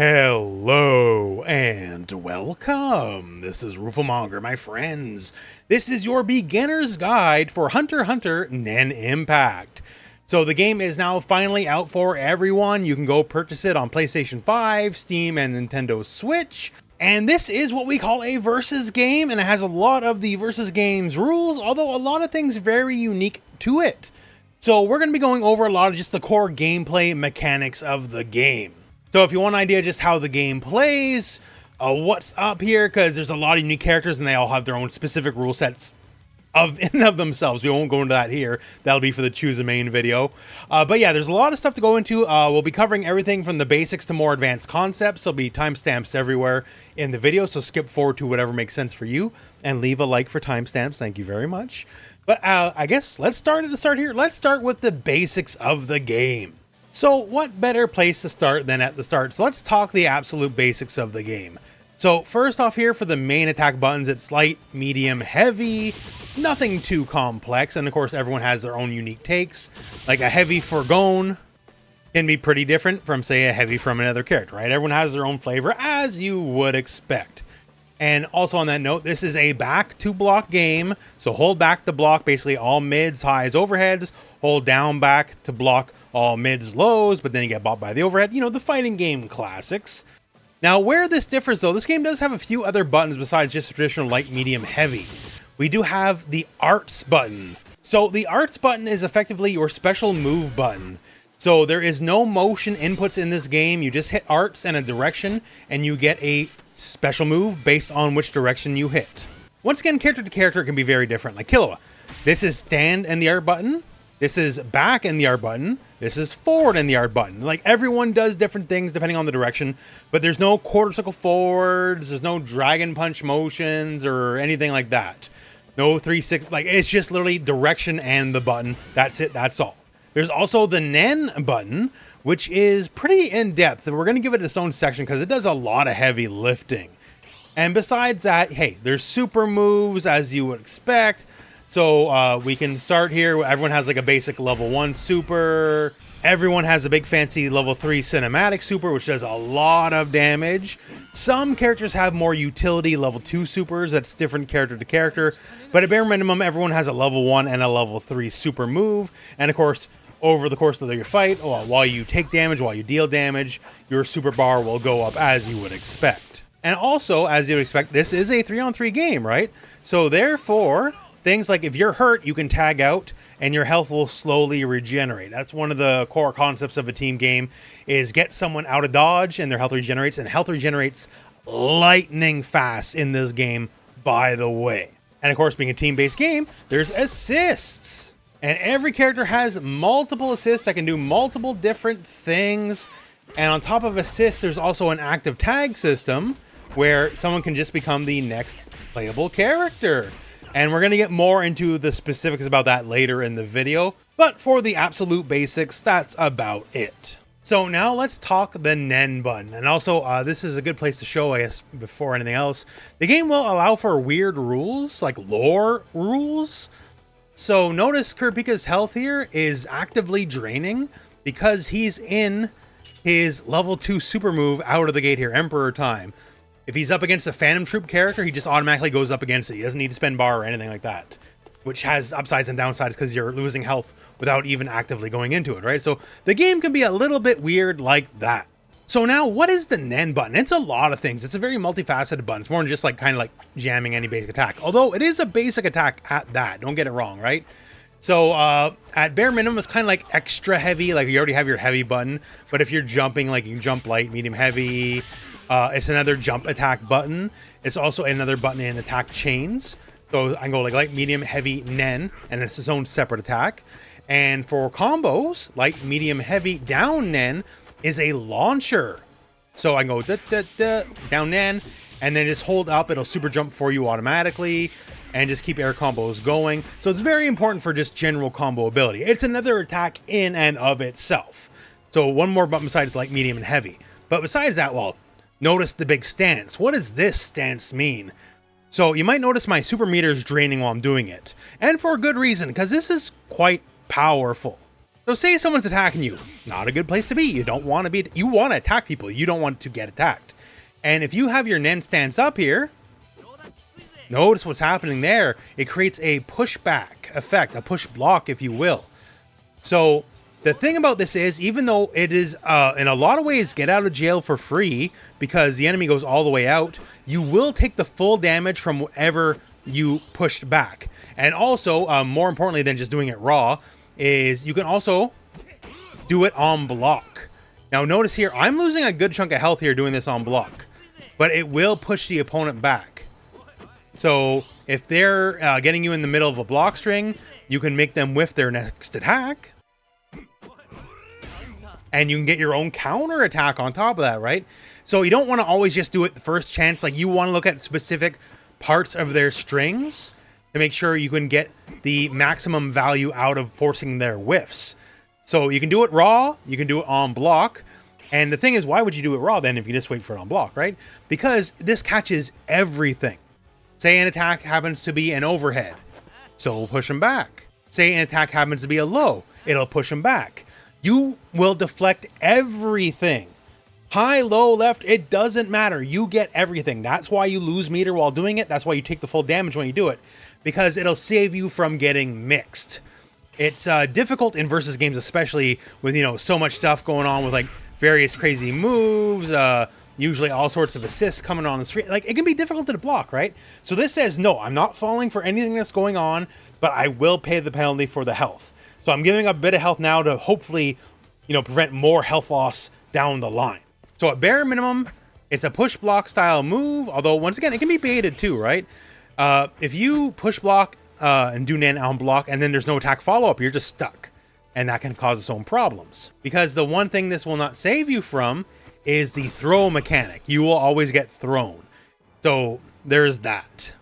Hello and welcome. This is Rooflemonger, my friends. This is your beginner's guide for Hunter x Hunter Nen Impact. So the game is now finally out for everyone. You can go purchase it on PlayStation 5, Steam, and Nintendo Switch. And this is what we call a versus game, and it has a lot of the versus games rules, although a lot of things very unique to it. So we're going to be going over a lot of just the core gameplay mechanics of the game. So if you want an idea just how the game plays, what's up here, because there's a lot of unique characters and they all have their own specific rule sets of themselves. We won't go into that here. That'll be for the choose a main video. But yeah, there's a lot of stuff to go into. We'll be covering everything from the basics to more advanced concepts. There'll be timestamps everywhere in the video, so skip forward to whatever makes sense for you and leave a like for timestamps. Thank you very much. But I guess let's start at the start here. Let's start with the basics of the game. So what better place to start than at the start? So let's talk the absolute basics of the game. So first off here for the main attack buttons, it's light, medium, heavy, nothing too complex. And of course, everyone has their own unique takes. Like a heavy forgone can be pretty different from, say, a heavy from another character, right? Everyone has their own flavor, as you would expect. And also on that note, this is a back to block game. So hold back to block basically all mids, highs, overheads. Hold down back to block all mids, lows, but then you get bought by the overhead. You know, the fighting game classics. Now, where this differs, though, this game does have a few other buttons besides just traditional light, medium, heavy. We do have the arts button. So the arts button is effectively your special move button. So there is no motion inputs in this game. You just hit arts and a direction, and you get a special move based on which direction you hit. Once again, character to character, it can be very different. Like Killua, this is stand and the art button. This is back and the art button. This is forward and the art button. Like, everyone does different things depending on the direction, but there's no quarter circle forwards. There's no dragon punch motions or anything like that. No 3-6, like, it's just literally direction and the button. That's it. That's all. There's also the Nen button, which is pretty in-depth. We're going to give it its own section because it does a lot of heavy lifting. And besides that, hey, there's super moves as you would expect. So we can start here. Everyone has like a basic level 1 super. Everyone has a big fancy level 3 cinematic super, which does a lot of damage. Some characters have more utility level 2 supers. That's different character to character. But at bare minimum, everyone has a level 1 and a level 3 super move. And of course, over the course of your fight, while you take damage, while you deal damage, your super bar will go up as you would expect. And also, as you would expect, this is a 3-on-3 game, right? So therefore, things like if you're hurt, you can tag out and your health will slowly regenerate. That's one of the core concepts of a team game, is get someone out of dodge and their health regenerates, and health regenerates lightning fast in this game, by the way. And of course, being a team-based game, there's assists. And every character has multiple assists that can do multiple different things. And on top of assists, there's also an active tag system where someone can just become the next playable character. And we're going to get more into the specifics about that later in the video. But for the absolute basics, that's about it. So now let's talk the Nen button. And also, this is a good place to show, I guess, before anything else. The game will allow for weird rules, like lore rules. So notice Kurapika's health here is actively draining because he's in his level 2 super move out of the gate here, Emperor Time. If he's up against a Phantom Troop character, he just automatically goes up against it. He doesn't need to spend bar or anything like that, which has upsides and downsides because you're losing health without even actively going into it, right? So the game can be a little bit weird like that. So now, what is the Nen button? It's a lot of things. It's a very multifaceted button. It's more than just like kind of like jamming any basic attack. Although it is a basic attack at that. Don't get it wrong, right? So at bare minimum, it's kind of like extra heavy. Like you already have your heavy button. But if you're jumping, like you can jump light, medium, heavy. It's another jump attack button. It's also another button in attack chains. So I can go like light, medium, heavy, Nen, and it's its own separate attack. And for combos, light, medium, heavy, down Nen is a launcher. So I can go down Nen, and then just hold up. It'll super jump for you automatically, and just keep air combos going. So it's very important for just general combo ability. It's another attack in and of itself. So one more button besides light, medium, and heavy. But besides that, well, notice the big stance. What does this stance mean? So you might notice my super meter is draining while I'm doing it. And for a good reason, because this is quite powerful. So say someone's attacking you, not a good place to be. You don't want to be, you want to attack people. You don't want to get attacked. And if you have your Nen stance up here, notice what's happening there. It creates a pushback effect, a push block, if you will. So the thing about this is, even though it is, in a lot of ways, get out of jail for free because the enemy goes all the way out, you will take the full damage from whatever you pushed back. And also, more importantly than just doing it raw, is you can also do it on block. Now notice here, I'm losing a good chunk of health here doing this on block, but it will push the opponent back. So if they're getting you in the middle of a block string, you can make them whiff their next attack. And you can get your own counter attack on top of that, right? So you don't want to always just do it the first chance. Like, you want to look at specific parts of their strings to make sure you can get the maximum value out of forcing their whiffs. So you can do it raw, you can do it on block. And the thing is, why would you do it raw then if you just wait for it on block, right? Because this catches everything. Say an attack happens to be an overhead, so we'll push them back. Say an attack happens to be a low, it'll push them back. You will deflect everything. High, low, left, it doesn't matter. You get everything. That's why you lose meter while doing it. That's why you take the full damage when you do it, because it'll save you from getting mixed. It's difficult in versus games, especially with, you know, so much stuff going on with like various crazy moves, usually all sorts of assists coming on the street. Like, it can be difficult to block, right? So this says, no, I'm not falling for anything that's going on, but I will pay the penalty for the health. So I'm giving up a bit of health now to hopefully, you know, prevent more health loss down the line. So at bare minimum, it's a push block style move, although once again, it can be baited too, right? If you push block and do Nen on block and then there's no attack follow-up, you're just stuck. And that can cause its own problems. Because the one thing this will not save you from is the throw mechanic. You will always get thrown. So there's that.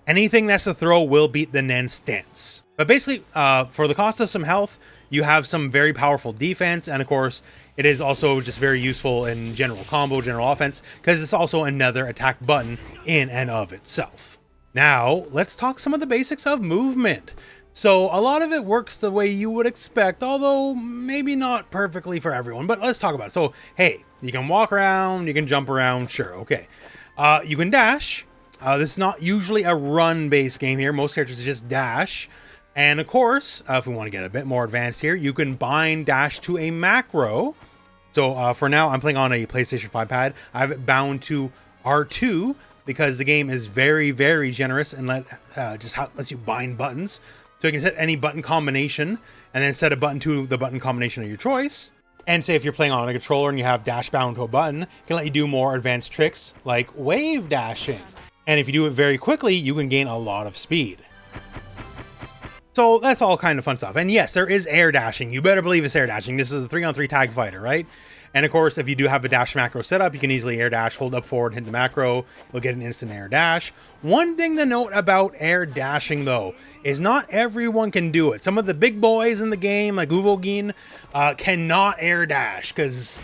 Anything that's a throw will beat the Nen stance. But basically, for the cost of some health, you have some very powerful defense. And of course, it is also just very useful in general combo, general offense, because it's also another attack button in and of itself. Now, let's talk some of the basics of movement. So a lot of it works the way you would expect, although maybe not perfectly for everyone, but let's talk about it. So, hey, you can walk around, you can jump around, sure, okay. You can dash. This is not usually a run-based game here. Most characters just dash. And of course, if we want to get a bit more advanced here, you can bind dash to a macro. So for now, I'm playing on a PlayStation 5 pad. I have it bound to R2 because the game is very, very generous and lets you bind buttons. So you can set any button combination and then set a button to the button combination of your choice. And say if you're playing on a controller and you have dash bound to a button, it can let you do more advanced tricks like wave dashing. And if you do it very quickly, you can gain a lot of speed. So that's all kind of fun stuff. And yes, there is air dashing. You better believe it's air dashing. This is a 3-on-3 tag fighter, right? And of course, if you do have a dash macro set up, you can easily air dash, hold up forward, hit the macro. You'll get an instant air dash. One thing to note about air dashing, though, is not everyone can do it. Some of the big boys in the game, like Overgear, cannot air dash because,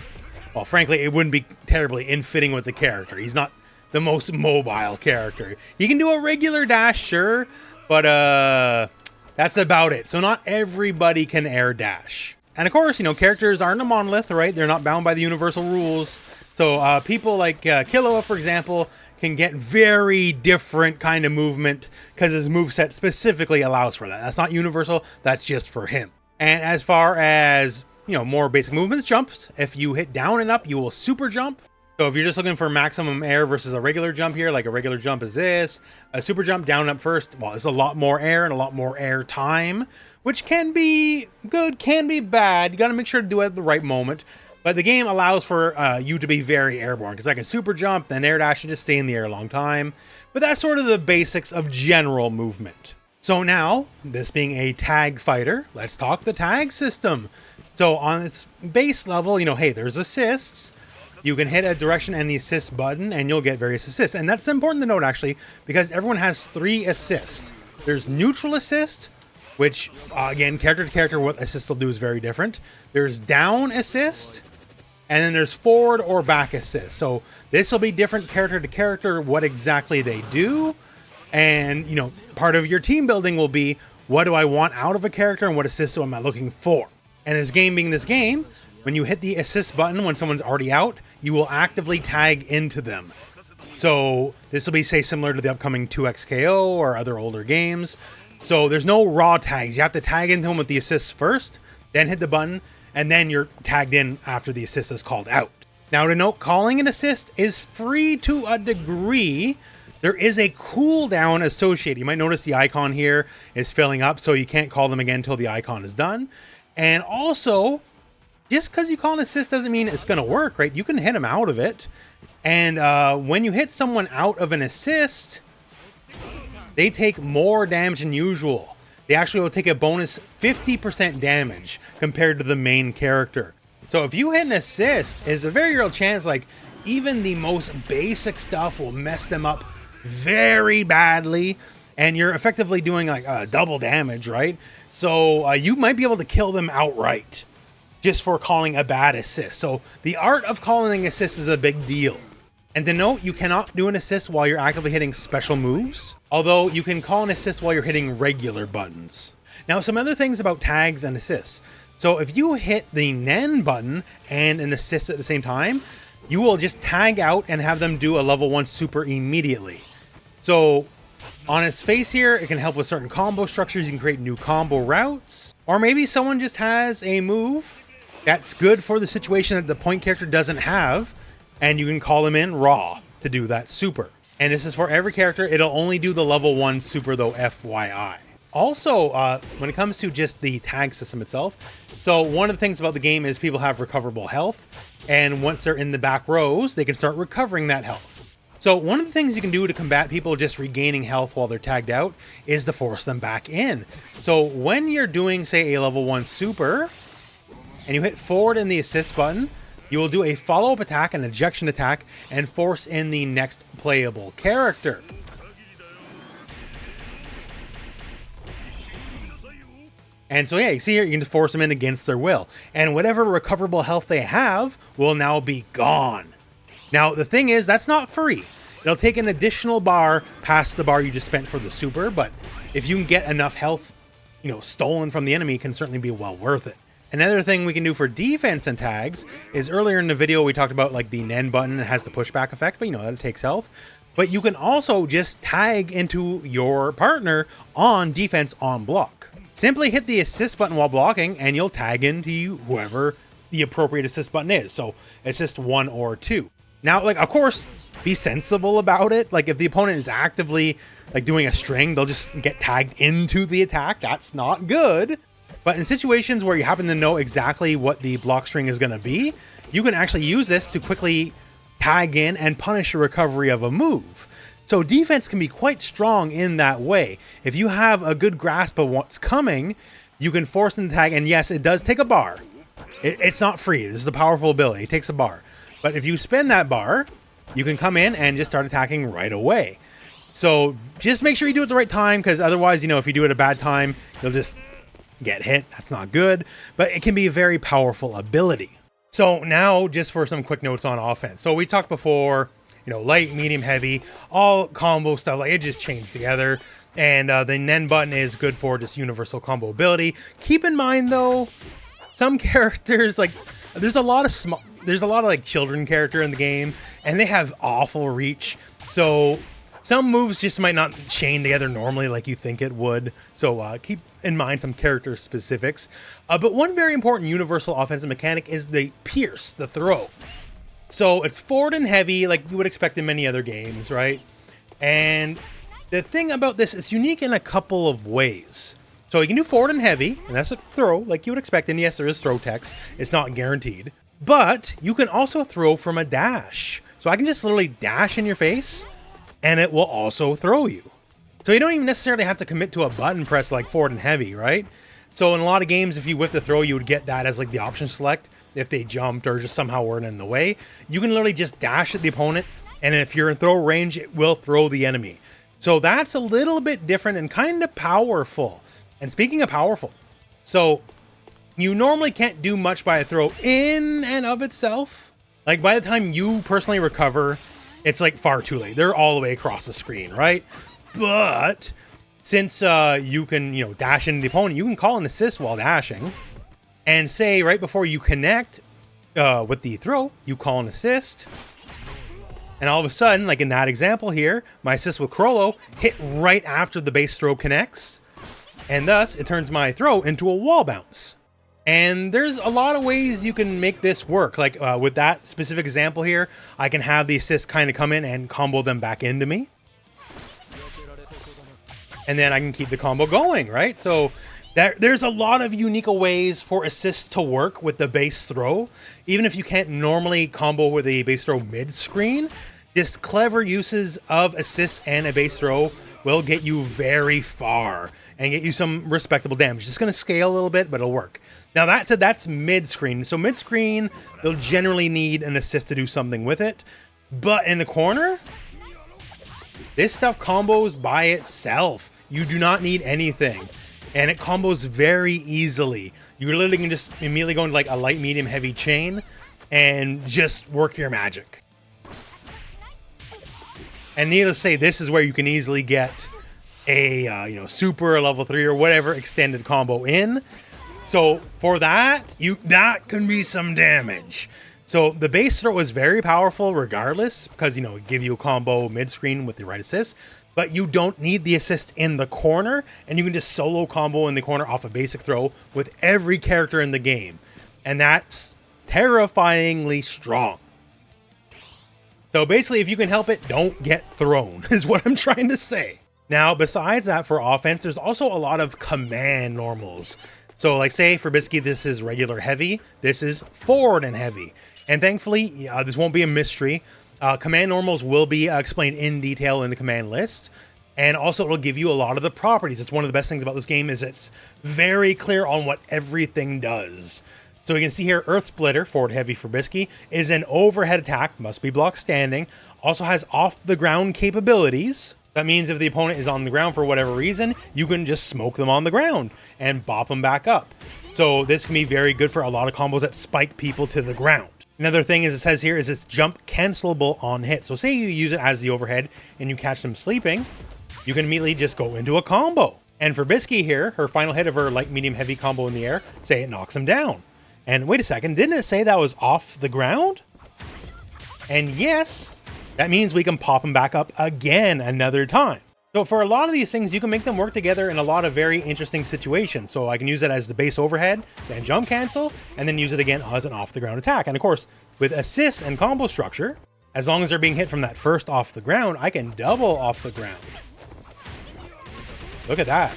well, frankly, it wouldn't be terribly in-fitting with the character. He's not the most mobile character. He can do a regular dash, sure, but that's about it. So not everybody can air dash. And of course, you know, characters aren't a monolith, right? They're not bound by the universal rules. So people like Killua, for example, can get very different kind of movement because his moveset specifically allows for that. That's not universal, that's just for him. And as far as, you know, more basic movements, jumps, if you hit down and up, you will super jump. So if you're just looking for maximum air versus a regular jump here, like a regular jump is this, a super jump down and up first, well, it's a lot more air and a lot more air time, which can be good, can be bad. You got to make sure to do it at the right moment. But the game allows for you to be very airborne, because I can super jump, then air dash, and just stay in the air a long time. But that's sort of the basics of general movement. So now, this being a tag fighter, let's talk the tag system. So on its base level, you know, hey, there's assists. You can hit a direction and the assist button, and you'll get various assists. And that's important to note, actually, because everyone has 3 assists. There's neutral assist, which, again, character to character, what assist will do is very different. There's down assist, and then there's forward or back assist. So this will be different character to character, what exactly they do. And, you know, part of your team building will be, what do I want out of a character and what assist am I looking for? And this game being this game, when you hit the assist button when someone's already out, you will actively tag into them. So this will be, say, similar to the upcoming 2XKO or other older games. So there's no raw tags. You have to tag into them with the assist first, then hit the button, and then you're tagged in after the assist is called out. Now to note, calling an assist is free to a degree. There is a cooldown associated. You might notice the icon here is filling up, so you can't call them again until the icon is done. And also, just because you call an assist doesn't mean it's going to work, right? You can hit them out of it. And when you hit someone out of an assist, they take more damage than usual. They actually will take a bonus 50% damage compared to the main character. So if you hit an assist, there's a very real chance, like, even the most basic stuff will mess them up very badly. And you're effectively doing like double damage, right? So you might be able to kill them outright just for calling a bad assist. So the art of calling an assist is a big deal. And to note, you cannot do an assist while you're actively hitting special moves, although you can call an assist while you're hitting regular buttons. Now, some other things about tags and assists. So if you hit the Nen button and an assist at the same time, you will just tag out and have them do a level 1 super immediately. So on its face here, it can help with certain combo structures. You can create new combo routes. Or maybe someone just has a move that's good for the situation that the point character doesn't have, and you can call them in raw to do that super. And this is for every character. It'll only do the level 1 super though, FYI. Also, when it comes to just the tag system itself, so one of the things about the game is people have recoverable health, and once they're in the back rows, they can start recovering that health. So one of the things you can do to combat people just regaining health while they're tagged out is to force them back in. So when you're doing, say, a level 1 super, and you hit forward in the assist button, you will do a follow-up attack, an ejection attack, and force in the next playable character. And so yeah, you see here, you can just force them in against their will. And whatever recoverable health they have will now be gone. Now, the thing is, that's not free. It'll take an additional bar past the bar you just spent for the super, but if you can get enough health, stolen from the enemy, it can certainly be well worth it. Another thing we can do for defense and tags is earlier in the video we talked about like the Nen button has the pushback effect, but that takes health. But you can also just tag into your partner on defense on block. Simply hit the assist button while blocking and you'll tag into whoever the appropriate assist button is. So assist 1 or 2. Now, of course, be sensible about it. Like if the opponent is actively doing a string, they'll just get tagged into the attack. That's not good. But in situations where you happen to know exactly what the block string is going to be, you can actually use this to quickly tag in and punish a recovery of a move. So defense can be quite strong in that way. If you have a good grasp of what's coming, you can force them to tag. And yes, it does take a bar. It's not free. This is a powerful ability. It takes a bar. But if you spend that bar, you can come in and just start attacking right away. So just make sure you do it at the right time, because otherwise, if you do it at a bad time, you'll just get hit. That's not good. But it can be a very powerful ability. So now just for some quick notes on offense. So we talked before, light, medium, heavy, all combo stuff. It just changed together. And the Nen button is good for just universal combo ability. Keep in mind though, some characters there's a lot of children character in the game, and they have awful reach. So some moves just might not chain together normally like you think it would. So keep in mind some character specifics. But one very important universal offensive mechanic is the pierce, the throw. So it's forward and heavy like you would expect in many other games, right? And the thing about this, it's unique in a couple of ways. So you can do forward and heavy, and that's a throw like you would expect. And yes, there is throw text. It's not guaranteed. But you can also throw from a dash. So I can just literally dash in your face, and it will also throw you. So you don't even necessarily have to commit to a button press like forward and heavy, right? So in a lot of games, if you whiff the throw, you would get that as the option select if they jumped or just somehow weren't in the way. You can literally just dash at the opponent, and if you're in throw range, it will throw the enemy. So that's a little bit different and kind of powerful. And speaking of powerful, so you normally can't do much by a throw in and of itself. By the time you personally recover, it's far too late. They're all the way across the screen, right? But since you can, dash into the opponent, you can call an assist while dashing. And say right before you connect with the throw, you call an assist. And all of a sudden, like in that example here, my assist with Crollo hit right after the base throw connects. And thus, it turns my throw into a wall bounce. And there's a lot of ways you can make this work. Like with that specific example here, I can have the assist kind of come in and combo them back into me. And then I can keep the combo going, right? So there's a lot of unique ways for assists to work with the base throw. Even if you can't normally combo with a base throw mid-screen, just clever uses of assists and a base throw will get you very far and get you some respectable damage. It's going to scale a little bit, but it'll work. Now that said, that's mid-screen. So mid-screen, they'll generally need an assist to do something with it. But in the corner, this stuff combos by itself. You do not need anything. And it combos very easily. You literally can just immediately go into like a light, medium, heavy chain and just work your magic. And needless to say, this is where you can easily get a super level 3 or whatever extended combo in. So for that, that can be some damage. So the base throw is very powerful regardless, because it give you a combo mid-screen with the right assist. But you don't need the assist in the corner, and you can just solo combo in the corner off a basic throw with every character in the game. And that's terrifyingly strong. So basically, if you can help it, don't get thrown, is what I'm trying to say. Now, besides that, for offense, there's also a lot of command normals. So like say for Bisky, this is regular heavy, this is forward and heavy. And thankfully, this won't be a mystery. Command normals will be explained in detail in the command list. And also it'll give you a lot of the properties. It's one of the best things about this game is it's very clear on what everything does. So we can see here, Earth Splitter, forward heavy for Bisky, is an overhead attack, must be blocked standing. Also has off the ground capabilities. That means if the opponent is on the ground for whatever reason, you can just smoke them on the ground and bop them back up. So this can be very good for a lot of combos that spike people to the ground. Another thing is it says here is it's jump cancelable on hit. So say you use it as the overhead and you catch them sleeping, you can immediately just go into a combo. And for Bisky here, her final hit of her light, medium, heavy combo in the air, say it knocks him down. And wait a second, didn't it say that was off the ground? And yes, that means we can pop them back up again another time. So for a lot of these things, you can make them work together in a lot of very interesting situations. So I can use it as the base overhead, then jump cancel, and then use it again as an off the ground attack. And of course, with assists and combo structure, as long as they're being hit from that first off the ground, I can double off the ground. Look at that.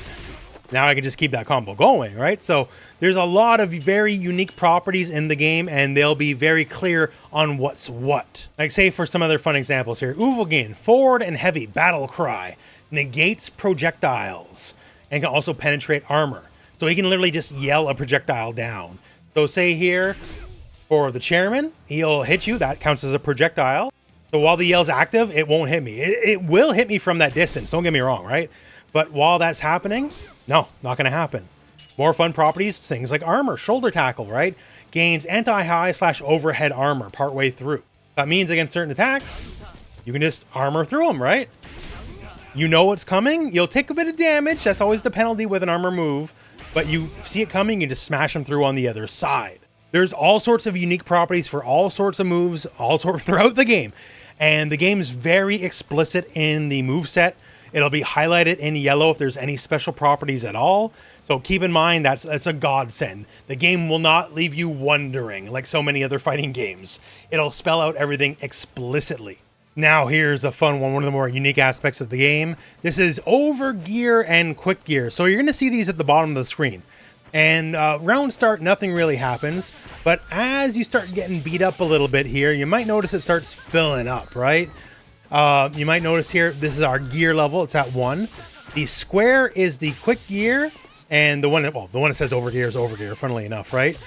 Now I can just keep that combo going, right? So there's a lot of very unique properties in the game, and they'll be very clear on what's what. Like say for some other fun examples here, Overgear, forward and heavy battle cry, negates projectiles, and can also penetrate armor. So he can literally just yell a projectile down. So say here, for the chairman, he'll hit you, that counts as a projectile. So while the yell's active, it won't hit me. It will hit me from that distance, don't get me wrong, right? But while that's happening, no, not gonna happen. More fun properties, things like armor, shoulder tackle, right? Gains anti-high / overhead armor partway through. That means against certain attacks, you can just armor through them, right? You know what's coming, you'll take a bit of damage, that's always the penalty with an armor move, but you see it coming, you just smash them through on the other side. There's all sorts of unique properties for all sorts of moves, all sorts throughout the game. And the game's very explicit in the moveset. It'll be highlighted in yellow if there's any special properties at all. So keep in mind that's a godsend. The game will not leave you wondering like so many other fighting games. It'll spell out everything explicitly. Now here's a fun one of the more unique aspects of the game. This is Overgear and Quick Gear. So you're going to see these at the bottom of the screen. And round start, nothing really happens. But as you start getting beat up a little bit here, you might notice it starts filling up, right? You might notice here, this is our gear level. It's at 1. The square is the quick gear. And the one that says Overgear is Overgear, funnily enough, right?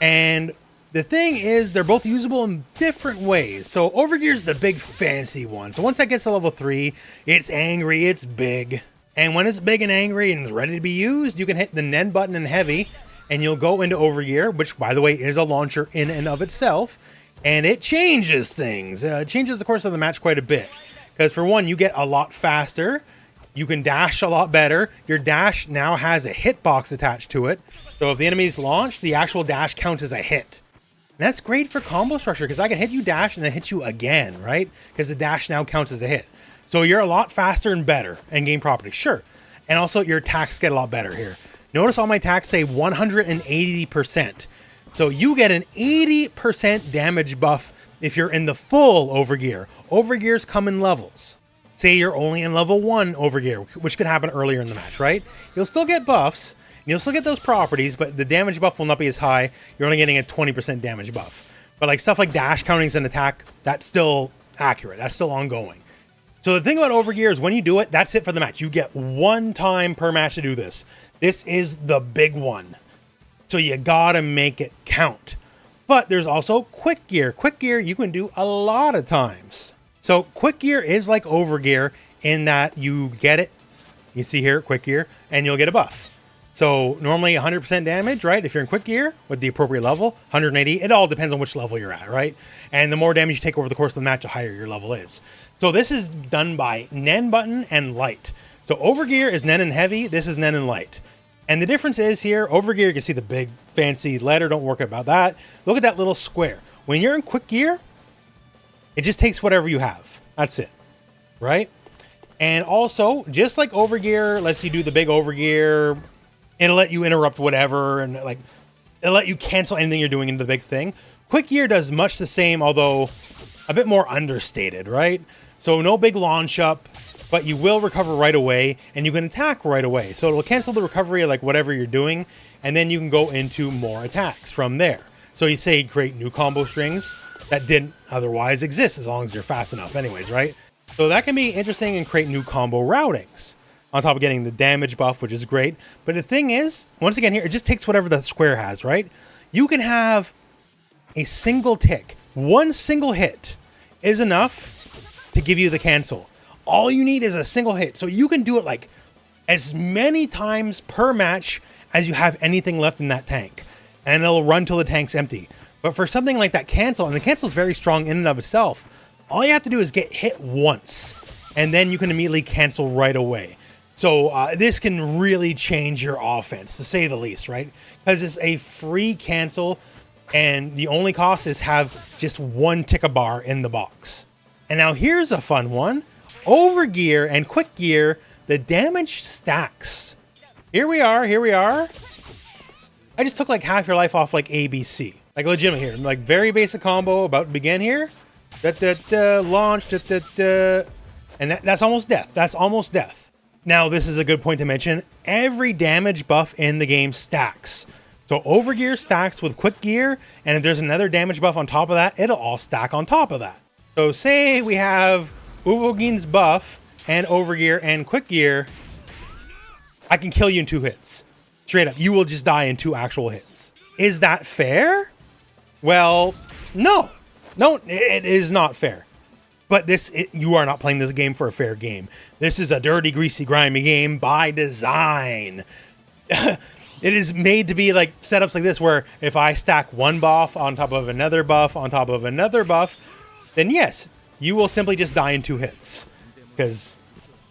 And the thing is, they're both usable in different ways. So Overgear is the big fancy one. So once that gets to level 3, it's angry, it's big. And when it's big and angry and ready to be used, you can hit the Nen Button in heavy, and you'll go into Overgear, which, by the way, is a launcher in and of itself. And it changes things. It changes the course of the match quite a bit. Because for one, you get a lot faster. You can dash a lot better. Your dash now has a hitbox attached to it. So if the enemy's launched, the actual dash counts as a hit. And that's great for combo structure because I can hit you dash and then hit you again, right? Because the dash now counts as a hit. So you're a lot faster and better in game property, sure. And also your attacks get a lot better here. Notice all my attacks say 180%. So you get an 80% damage buff if you're in the full Overgear. Overgears come in levels. Say you're only in level 1 Overgear, which could happen earlier in the match, right? You'll still get buffs, and you'll still get those properties, but the damage buff will not be as high. You're only getting a 20% damage buff. But like stuff like dash countings and attack, that's still accurate. That's still ongoing. So the thing about Overgear is when you do it, that's it for the match. You get one time per match to do this. This is the big one. So you gotta make it count. But there's also Quick Gear. Quick Gear you can do a lot of times. So Quick Gear is like Overgear in that you get it, you see here, Quick Gear, and you'll get a buff. So normally 100% damage, right? If you're in Quick Gear with the appropriate level, 180, it all depends on which level you're at, right? And the more damage you take over the course of the match, the higher your level is. So this is done by Nen Button and Light. So Overgear is Nen and Heavy, this is Nen and Light. And the difference is here, Overgear, you can see the big fancy letter, don't worry about that. Look at that little square. When you're in Quick Gear, it just takes whatever you have. That's it, right? And also, just like Overgear lets you do the big Overgear, it'll let you interrupt whatever, and like it'll let you cancel anything you're doing into the big thing. Quick Gear does much the same, although a bit more understated, right? So no big launch up, but you will recover right away, and you can attack right away. So it'll cancel the recovery of like whatever you're doing, and then you can go into more attacks from there. So you say create new combo strings that didn't otherwise exist as long as you're fast enough anyways, right? So that can be interesting and create new combo routings on top of getting the damage buff, which is great. But the thing is, once again here, it just takes whatever the square has, right? You can have a single tick. One single hit is enough to give you the cancel. All you need is a single hit. So you can do it like as many times per match as you have anything left in that tank. And it'll run till the tank's empty. But for something like that cancel, and the cancel is very strong in and of itself, all you have to do is get hit once, and then you can immediately cancel right away. So this can really change your offense, to say the least, right? Because it's a free cancel, and the only cost is have just one tick bar in the box. And now here's a fun one. Overgear and Quick Gear, the damage stacks. Here we are, here we are. I just took like half your life off like ABC. Like legitimate here, like very basic combo about to begin here. Launch, and that's almost death. That's almost death. Now this is a good point to mention. Every damage buff in the game stacks. So Overgear stacks with Quick Gear, and if there's another damage buff on top of that, it'll all stack on top of that. So say we have Overgear's buff and Overgear and Quick Gear, I can kill you in 2 hits. Straight up, you will just die in 2 actual hits. Is that fair? Well, no. No, it is not fair. But you are not playing this game for a fair game. This is a dirty, greasy, grimy game by design. It is made to be like setups like this where if I stack one buff on top of another buff on top of another buff, then yes, you will simply just die in 2 hits. Because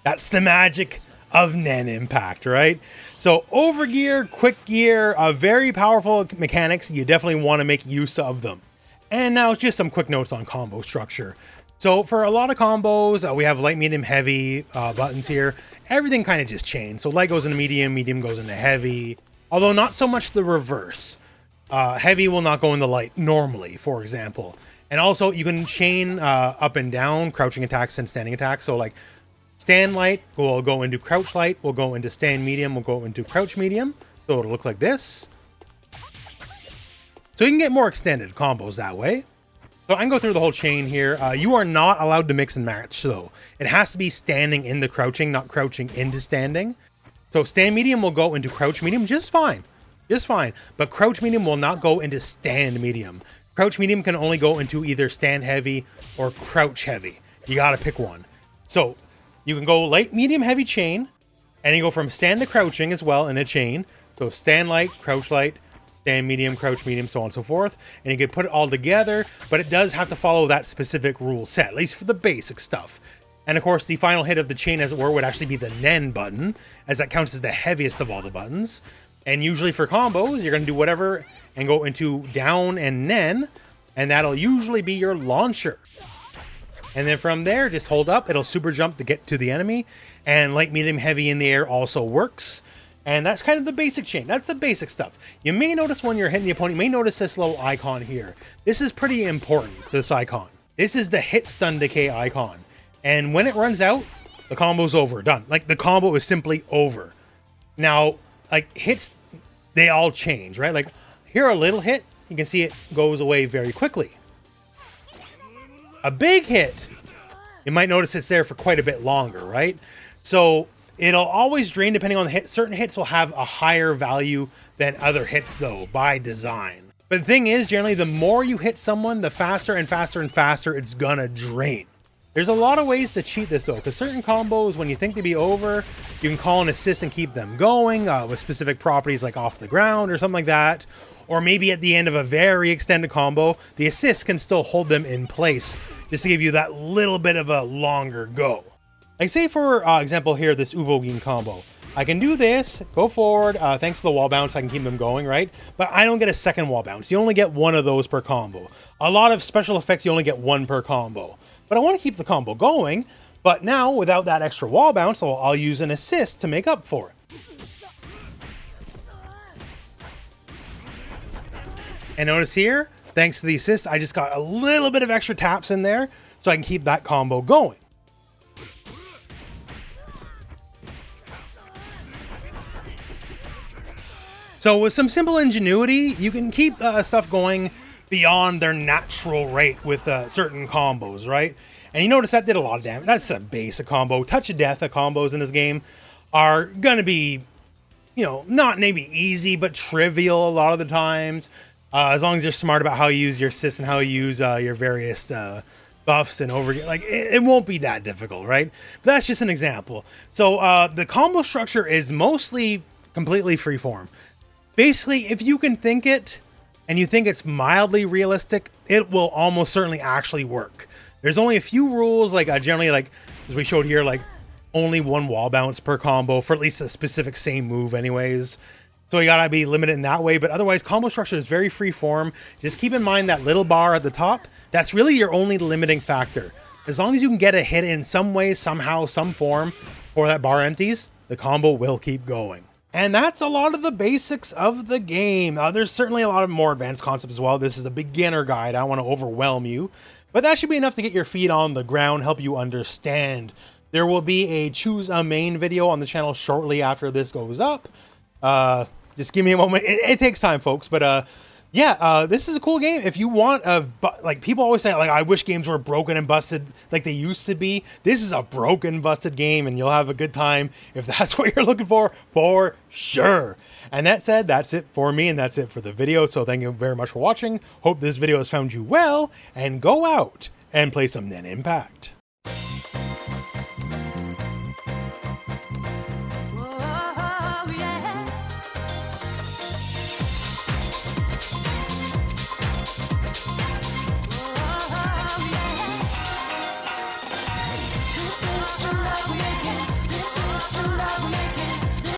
that's the magic of Nen Impact, right? So Overgear, Quick Gear, very powerful mechanics. You definitely want to make use of them. And now just some quick notes on combo structure. So for a lot of combos, we have light, medium, heavy buttons here. Everything kind of just chains. So light goes into medium, medium goes into heavy. Although not so much the reverse. Heavy will not go into light normally, for example. And also you can chain up and down crouching attacks and standing attacks. So like stand light will go into crouch light, will go into stand medium, will go into crouch medium. So it'll look like this. So you can get more extended combos that way. So I can go through the whole chain here. You are not allowed to mix and match though. It has to be standing into crouching, not crouching into standing. So stand medium will go into crouch medium just fine. Just fine. But crouch medium will not go into stand medium. Crouch medium can only go into either stand heavy or crouch heavy. You gotta pick one. So you can go light, medium, heavy chain, and you go from stand to crouching as well in a chain. So stand light, crouch light, stand medium, crouch medium, so on and so forth. And you can put it all together, but it does have to follow that specific rule set, at least for the basic stuff. And of course, the final hit of the chain, as it were, would actually be the Nen button, as that counts as the heaviest of all the buttons. And usually for combos, you're going to do whatever and go into down and Nen, and that'll usually be your launcher. And then from there, just hold up. It'll super jump to get to the enemy. And light, medium, heavy in the air also works. And that's kind of the basic chain. That's the basic stuff. You may notice when you're hitting the opponent, you may notice this little icon here. This is pretty important, this icon. This is the hit stun decay icon. And when it runs out, the combo's over, done. Like, the combo is simply over. Now, like, hits, they all change, right? Like, here a little hit, you can see it goes away very quickly. A big hit, you might notice it's there for quite a bit longer, right? So it'll always drain depending on the hit. Certain hits will have a higher value than other hits, though, by design. But the thing is, generally, the more you hit someone, the faster and faster and faster it's gonna drain. There's a lot of ways to cheat this, though, because certain combos, when you think they'd be over, you can call an assist and keep them going with specific properties like off the ground or something like that. Or maybe at the end of a very extended combo, the assist can still hold them in place just to give you that little bit of a longer go. Like, say for example here, this Overgear combo. I can do this, go forward, thanks to the wall bounce, I can keep them going, right? But I don't get a second wall bounce. You only get one of those per combo. A lot of special effects, you only get one per combo. But I want to keep the combo going, but now, without that extra wall bounce, I'll use an assist to make up for it. And notice here, thanks to the assist, I just got a little bit of extra taps in there, so I can keep that combo going. So with some simple ingenuity, you can keep stuff going beyond their natural rate with certain combos, right? And you notice that did a lot of damage. That's a basic combo. Touch of death combos in this game are going to be, you know, not maybe easy, but trivial a lot of the times. As long as you're smart about how you use your assist and how you use your various buffs and overgear, like it won't be that difficult, right? But that's just an example. So the combo structure is mostly completely freeform. Basically, if you can think it and you think it's mildly realistic, it will almost certainly actually work. There's only a few rules, like generally, like as we showed here, like only one wall bounce per combo for at least a specific same move anyways. So you gotta be limited in that way, but otherwise combo structure is very free form. Just keep in mind that little bar at the top, that's really your only limiting factor. As long as you can get a hit in some way, somehow, some form, before that bar empties, the combo will keep going. And that's a lot of the basics of the game. There's certainly a lot of more advanced concepts as well. This is the beginner guide. I don't want to overwhelm you, but that should be enough to get your feet on the ground, help you understand. There will be a choose a main video on the channel shortly after this goes up. Just give me a moment. It takes time, folks, but yeah, this is a cool game. If you want like people always say, like, I wish games were broken and busted like they used to be. This is a broken, busted game, and you'll have a good time if that's what you're looking for sure. And that said, that's it for me, and that's it for the video. So thank you very much for watching. Hope this video has found you well, and go out and play some Nen Impact.